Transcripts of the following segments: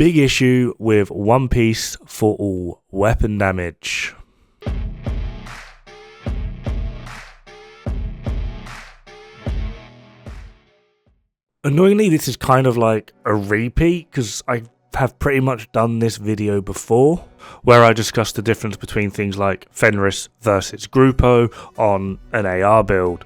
big issue with one piece for all weapon damage. Annoyingly, this is kind of like a repeat because I have pretty much done this video before where I discussed the difference between things like Fenris versus Grupo on an AR build.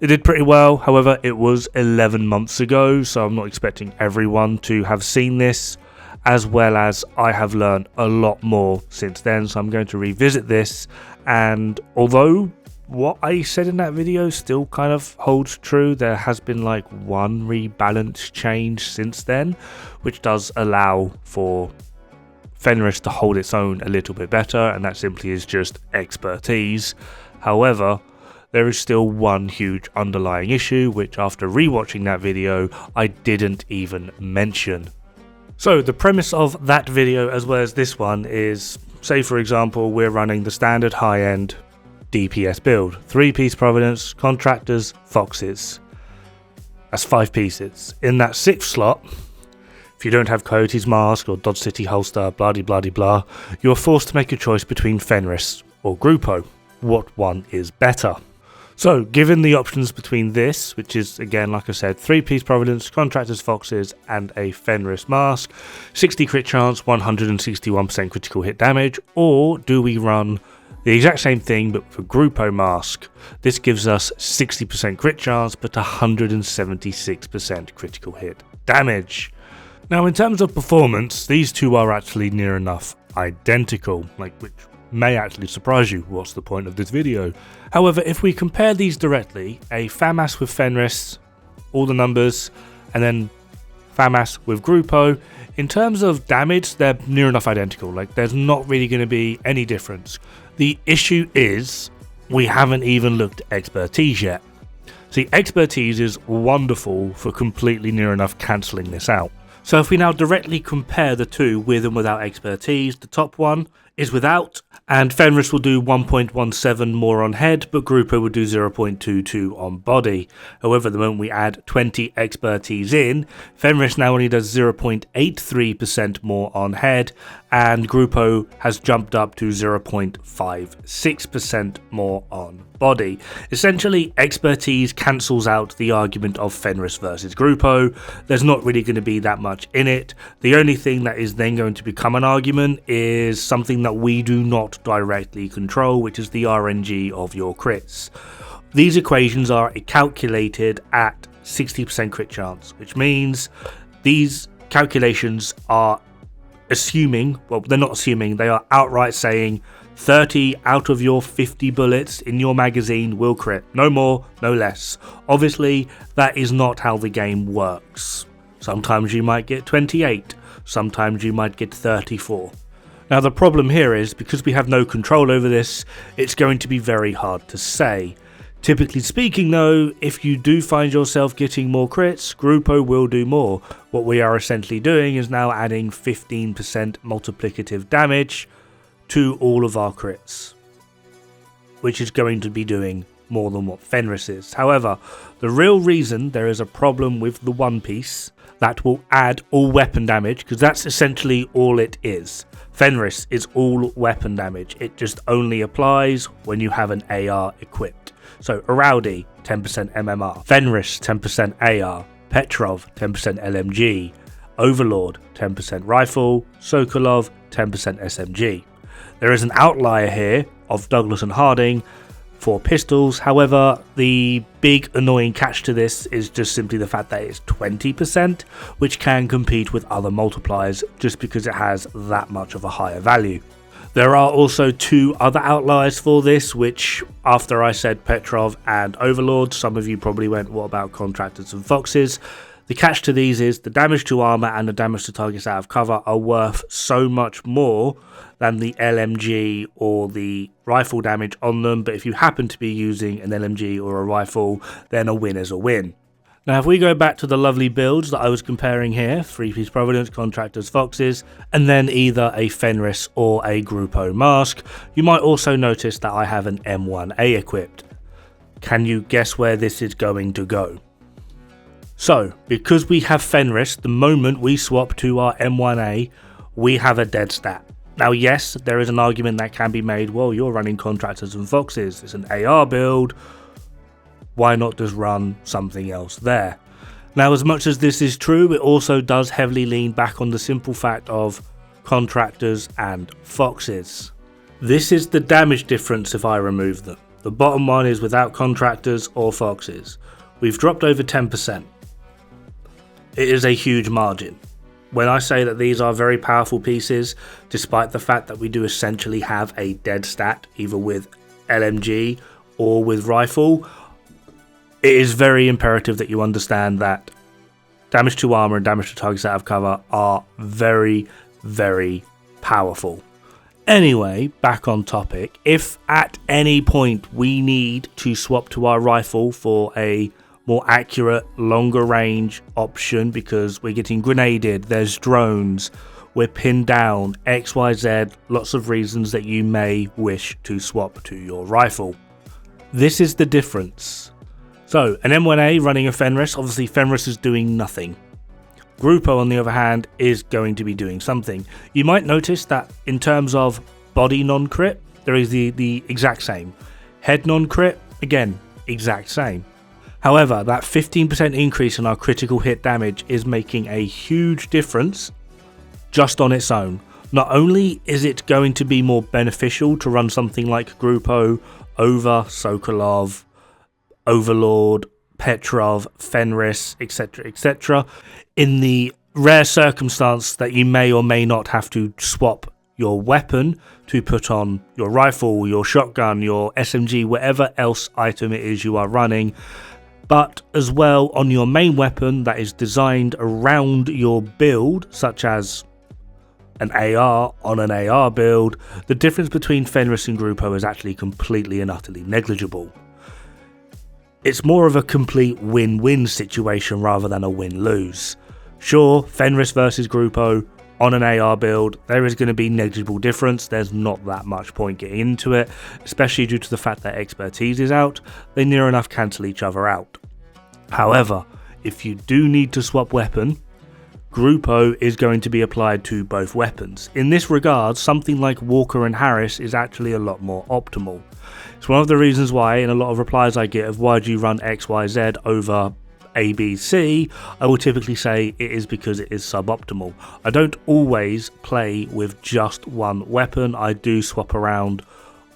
It did pretty well, however it was 11 months ago, so I'm not expecting everyone to have seen this, as well as I have learned a lot more since then, so I'm going to revisit this. And although what I said in that video still kind of holds true, there has been like one rebalance change since then, which does allow for Fenris to hold its own a little bit better, and that simply is just expertise. However, there is still one huge underlying issue, which after rewatching that video, I didn't even mention. So the premise of that video as well as this one is, say for example, we're running the standard high-end DPS build, 3-piece Providence, Contractors, Foxes. That's 5 pieces. In that 6th slot, if you don't have Coyote's Mask or Dodge City Holster, blah de blah de blah, you are forced to make a choice between Fenris or Grupo. What one is better? So, given the options between this, which is again, like I said, 3-piece Providence, Contractors, Foxes, and a Fenris Mask, 60 crit chance, 161% critical hit damage, or do we run the exact same thing but for Grupo Mask? This gives us 60% crit chance but 176% critical hit damage. Now in terms of performance, these two are actually near enough identical, which may actually surprise you. What's the point of this video? However, if we compare these directly, a FAMAS with Fenris, all the numbers, and then FAMAS with Grupo, in terms of damage, they're near enough identical. There's not really going to be any difference. The issue is we haven't even looked at expertise yet. See, expertise is wonderful for completely near enough cancelling this out. So if we now directly compare the two with and without expertise, the top one is without, and Fenris will do 1.17 more on head, but Grupo will do 0.22 on body. However, the moment we add 20 expertise in, Fenris now only does 0.83% more on head, and Grupo has jumped up to 0.56% more on body. Essentially, expertise cancels out the argument of Fenris versus Grupo. There's not really going to be that much in it. The only thing that is then going to become an argument is something that we do not directly control, which is the RNG of your crits. These equations are calculated at 60% crit chance, which means these calculations are assuming, well, they're not assuming, they are outright saying 30 out of your 50 bullets in your magazine will crit. No more, no less. Obviously, that is not how the game works. Sometimes you might get 28, sometimes you might get 34. Now the problem here is, because we have no control over this, it's going to be very hard to say. Typically speaking though, if you do find yourself getting more crits, Grupo will do more. What we are essentially doing is now adding 15% multiplicative damage to all of our crits, which is going to be doing more than what Fenris is. However, the real reason there is a problem with the one piece that will add all weapon damage, because that's essentially all it is. Fenris is all weapon damage. It just only applies when you have an AR equipped. So Araldi, 10% MMR, Fenris, 10% AR, Petrov, 10% LMG, Overlord, 10% rifle, Sokolov, 10% SMG. There is an outlier here of Douglas and Harding for pistols. However, the big annoying catch to this is just simply the fact that it's 20%, which can compete with other multipliers just because it has that much of a higher value. There are also two other outliers for this, which after I said Petrov and Overlord, some of you probably went, what about Contractors and Foxes? The catch to these is the damage to armor and the damage to targets out of cover are worth so much more than the LMG or the rifle damage on them, but if you happen to be using an LMG or a rifle, then a win is a win. Now if we go back to the lovely builds that I was comparing here, 3-piece Providence, Contractors, Foxes, and then either a Fenris or a Grupo Mask, you might also notice that I have an M1A equipped. Can you guess where this is going to go? So, because we have Fenris, the moment we swap to our M1A, we have a dead stat. Now yes, there is an argument that can be made, well, you're running Contractors and Foxes, it's an AR build, why not just run something else there? Now as much as this is true, it also does heavily lean back on the simple fact of Contractors and Foxes. This is the damage difference if I remove them. The bottom one is without Contractors or Foxes. We've dropped over 10%. It is a huge margin. When I say that these are very powerful pieces, despite the fact that we do essentially have a dead stat, either with LMG or with rifle, it is very imperative that you understand that damage to armor and damage to targets out of cover are very, very powerful. Anyway, back on topic, if at any point we need to swap to our rifle for a more accurate, longer range option because we're getting grenaded, there's drones, we're pinned down, XYZ, lots of reasons that you may wish to swap to your rifle. This is the difference. So, an M1A running a Fenris, obviously Fenris is doing nothing. Grupo, on the other hand, is going to be doing something. You might notice that in terms of body non-crit, there is the exact same. Head non-crit, again, exact same. However, that 15% increase in our critical hit damage is making a huge difference just on its own. Not only is it going to be more beneficial to run something like Grupo over Sokolov, Overlord, Petrov, Fenris, etc., in the rare circumstance that you may or may not have to swap your weapon to put on your rifle, your shotgun, your SMG, whatever else item it is you are running, but as well on your main weapon that is designed around your build, such as an AR on an AR build, the difference between Fenris and Grupo is actually completely and utterly negligible. It's more of a complete win-win situation rather than a win-lose. Sure, Fenris versus Grupo on an AR build, there is going to be negligible difference. There's not that much point getting into it, especially due to the fact that expertise is out. They near enough cancel each other out. However, if you do need to swap weapon, Grupo is going to be applied to both weapons. In this regard, something like Walker and Harris is actually a lot more optimal. It's one of the reasons why in a lot of replies I get of why do you run XYZ over ABC, I will typically say it is because it is suboptimal. I don't always play with just one weapon. I do swap around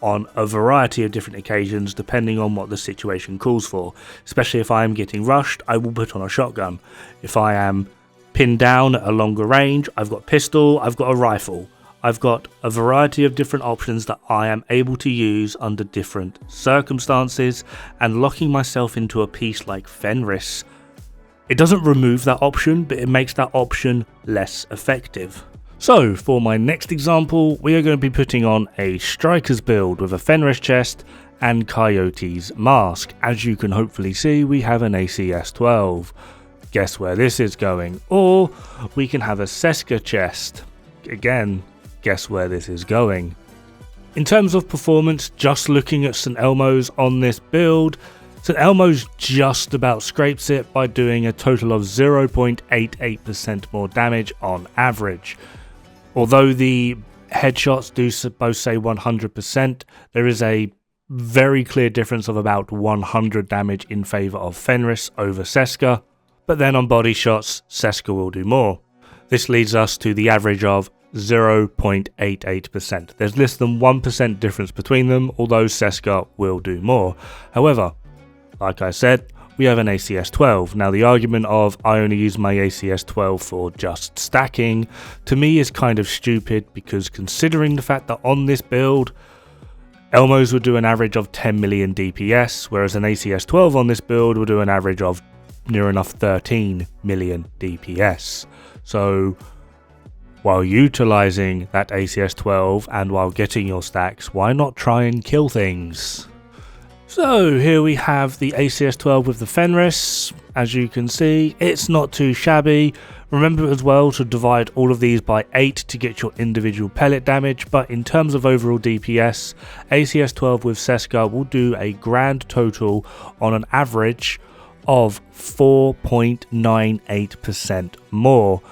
on a variety of different occasions depending on what the situation calls for. Especially if I am getting rushed, I will put on a shotgun. If I am pinned down at a longer range, I've got pistol, I've got a rifle. I've got a variety of different options that I am able to use under different circumstances, and locking myself into a piece like Fenris, it doesn't remove that option, but it makes that option less effective. So for my next example, we are going to be putting on a Strikers build with a Fenris chest and Coyote's mask. As you can hopefully see, we have an ACS-12. Guess where this is going? Or we can have a Seska chest. Again, guess where this is going. In terms of performance, just looking at St. Elmo's on this build, St. Elmo's just about scrapes it by doing a total of 0.88% more damage on average. Although the headshots do both say 100%, there is a very clear difference of about 100 damage in favour of Fenris over Seska, but then on body shots, Seska will do more. This leads us to the average of 0.88%. There's less than 1% difference between them, although Seska will do more. However, like I said, we have an ACS-12. Now the argument of I only use my ACS-12 for just stacking, to me is kind of stupid, because considering the fact that on this build, Elmos would do an average of 10 million DPS, whereas an ACS-12 on this build would do an average of near enough 13 million DPS. So while utilizing that ACS-12 and while getting your stacks, why not try and kill things? So here we have the ACS-12 with the Fenris. As you can see, it's not too shabby. Remember as well to divide all of these by 8 to get your individual pellet damage, but in terms of overall DPS, ACS-12 with Seska will do a grand total on an average of 4.98% more.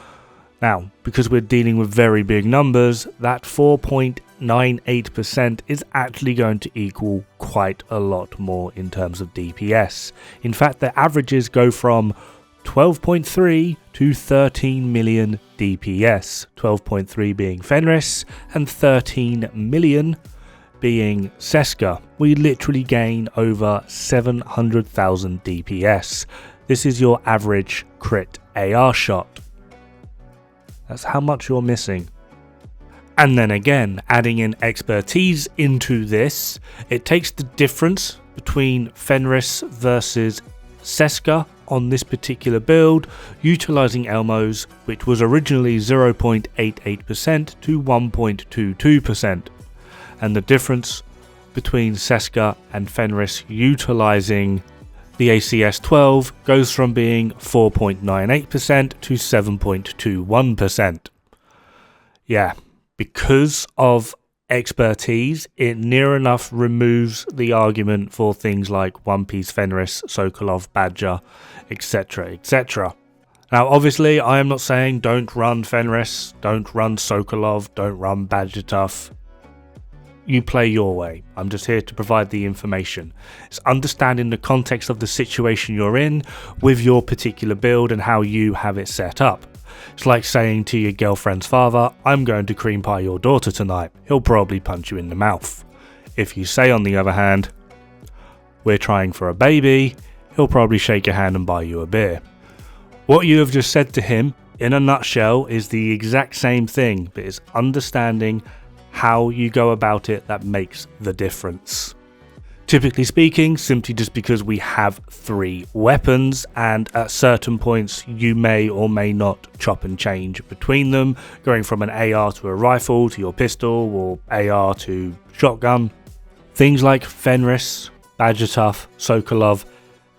Now, because we're dealing with very big numbers, that 4.98% is actually going to equal quite a lot more in terms of DPS. In fact, the averages go from 12.3 to 13 million DPS, 12.3 being Fenris and 13 million being Seska. We literally gain over 700,000 DPS. This is your average crit AR shot. That's how much you're missing. And then again, adding in expertise into this, it takes the difference between Fenris versus Seska on this particular build, utilizing Elmos, which was originally 0.88% to 1.22%. And the difference between Seska and Fenris utilizing the ACS 12 goes from being 4.98% to 7.21%. Yeah, because of expertise, it near enough removes the argument for things like One Piece Fenris, Sokolov, Badger, etc, etc. Now obviously I am not saying don't run Fenris, don't run Sokolov, don't run Badger Tough. You play your way. I'm just here to provide the information. It's understanding the context of the situation you're in with your particular build and how you have it set up. It's like saying to your girlfriend's father, I'm going to cream pie your daughter tonight. He'll probably punch you in the mouth. If you say on the other hand, we're trying for a baby, he'll probably shake your hand and buy you a beer. What you have just said to him, in a nutshell, is the exact same thing, but it's understanding how you go about it that makes the difference. Typically speaking, simply just because we have 3 weapons, and at certain points you may or may not chop and change between them, going from an AR to a rifle to your pistol, or AR to shotgun. Things like Fenris, Badger Tough, Sokolov,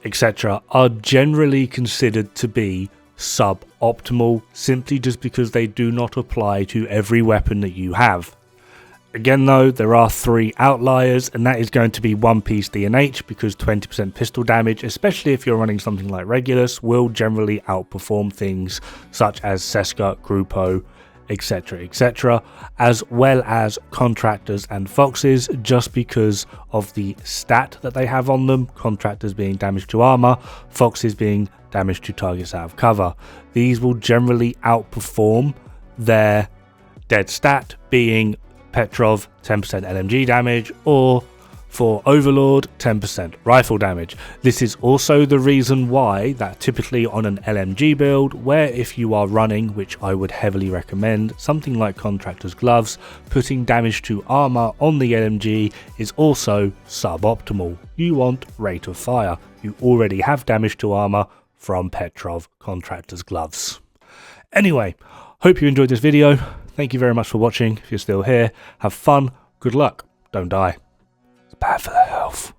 etc. are generally considered to be suboptimal, simply just because they do not apply to every weapon that you have. Again though, there are 3 outliers, and that is going to be One Piece D&H, because 20% pistol damage, especially if you're running something like Regulus, will generally outperform things such as Seska, Grupo, etc, etc, as well as Contractors and Foxes, just because of the stat that they have on them, Contractors being damage to armor, Foxes being damage to targets out of cover. These will generally outperform their dead stat, being Petrov 10% LMG damage, or for Overlord 10% rifle damage. This is also the reason why that typically on an LMG build, where if you are running, which I would heavily recommend, something like Contractor's Gloves, putting damage to armor on the LMG is also suboptimal. You want rate of fire. You already have damage to armor from Petrov Contractor's Gloves. Anyway, hope you enjoyed this video. Thank you very much for watching. If you're still here, have fun, good luck, don't die. It's bad for the health.